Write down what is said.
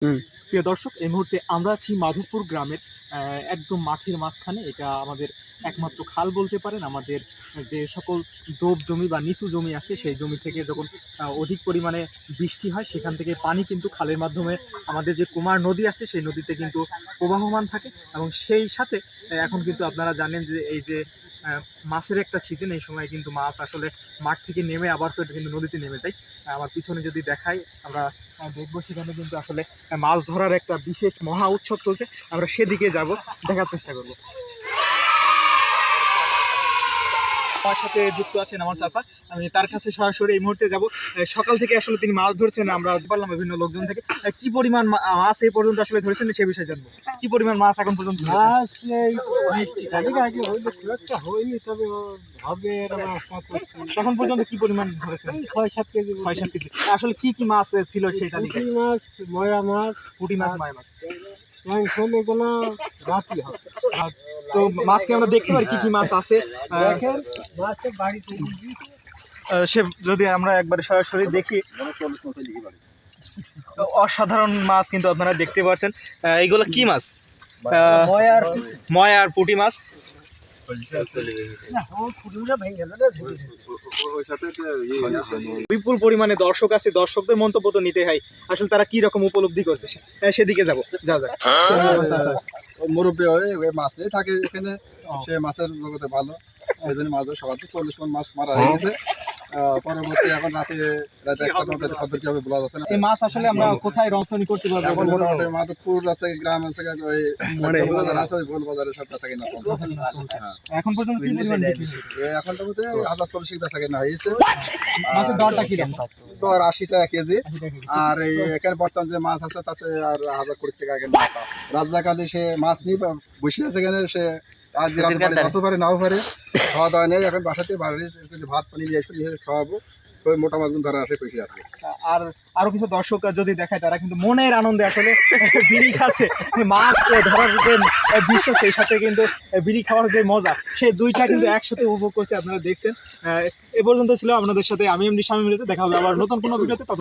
হুম। প্রিয় দর্শক, এই মুহূর্তে আমরা আছি মাধবপুর গ্রামের একদম মাঠের মাঝখানে। এটা আমাদের একমাত্র খাল বলতে পারেন। আমাদের যে সকল ডোব জমি বা নিচু জমি আছে, সেই জমি থেকে যখন অধিক পরিমাণে বৃষ্টি হয়, সেখান থেকে পানি কিন্তু খালের মাধ্যমে আমাদের যে কুমার নদী আছে, সেই নদীতে কিন্তু প্রবাহমান থাকে। এবং সেই সাথে এখন কিন্তু আপনারা জানেন যে এই যে মাছের একটা সিজন, এই সময় কিন্তু মাছ আসলে মাঠ থেকে নেমে আবার কিন্তু নদীতে নেমে যায়। আমার পিছনে যদি দেখাই, আমরা দেখবো সেখানে কিন্তু আসলে মাছ ধরার একটা বিশেষ মহা উৎসব চলছে। আমরা সেদিকে যাব, দেখার চেষ্টা করব। আমার সাথে যুক্ত আছেন আমার চাচা। আমি তার কাছে সরাসরি এই মুহূর্তে যাব। সকাল থেকে আসলে তিনি মাছ ধরছেন, আমরা পারলাম বিভিন্ন লোকজন থেকে। কি পরিমাণ মাছ এই পর্যন্ত আসলে ধরেছেন সে বিষয়ে জানবো। কি পরিমাণ মাছ এখন পর্যন্ত ধরেছেন? মাছ এই বৃষ্টি খানিক আগে হইলে খুব একটা হয়নি, তবে হবে এরকম আশা করছি। এখন পর্যন্ত কি পরিমাণ ধরেছেন? এই 6-7 কেজি। 6-7 কেজি। আসলে কি কি মাছ ছিল সেই তালিকায়? পুঁটি মাছ, ময়া মাছ, পুঁটি মাছ, মাছ মাছ। এগুলো রাতি হবে। তো মাছকে আমরা দেখতে পারি কি কি মাছ আছে। দেখেন মাছের বাড়িতে সে যদি আমরা একবার সরাসরি দেখি, অসাধারণ মাছ কিন্তু আপনারা দেখতে পাচ্ছেন। এইগুলো কি মাছ? ময়া আর পুঁটি মাছ। বিপুল পরিমাণে দর্শক আছে, দর্শকদের মন্তব্য তো নিতে হয়, আসলে তারা কি রকম উপলব্ধি করছে সেদিকে যাবো। যা যাক। মুরব্বী হয়ে ওই মাছ নিয়ে থাকে এখানে, সে মাছের জগতে ভালো, এই জন্য মাছ ধরে সকাল থেকে 40 মণ মাছ মারা হয়ে গেছে। পরবর্তী এখন রাতে 1টা মধ্যে খবর কি হবে বলা যাচ্ছে না। এই মাছ আসলে আমরা কোথায় রপ্তানি করতে পারবো? এখন মোটামুটি মাধবপুর আছে, গ্রাম আছে, ওই বাজার আছে, ওই ভুল বাজারে সব বেচা কিনা চলছে। এখন পর্যন্ত কি পরিমাণ বিক্রি হয়েছে? এখন তো 1040 বেচা কিনা হয়েছে। মাছের দরটা কি রকম? দর 80 টাকা কেজি। আর এই এখানে বর্তমান যে মাছ আছে তাতে আর 1020 টাকা এখানে মাছ আছে। রাজাকালী সে মাছ নিয়ে বসে আছে এখানে, সে আজ রাতে পারে নাও পারে, খাওয়া দাওয়া নেই। এখন বাসাতে বাড়ির ভাত পানি নিয়ে এসে খাওয়াবো, ওই মোটা মাছগুলো ধরা আসে পয়সা আছে। আর আরো কিছু দর্শক যদি দেখায়, তারা কিন্তু মনের আনন্দে আসলে বিড়ি খাচ্ছে। মাছ ধরার যে দৃশ্য, সেই সাথে কিন্তু বিড়ি খাওয়ার যে মজা, সেই দুইটা কিন্তু একসাথে উপভোগ করছে। আপনারা দেখছেন। এ পর্যন্ত ছিল আপনাদের সাথে আমি এমডি শামীম। দেখা হবে আবার নতুন কোনো ভিডিওতে।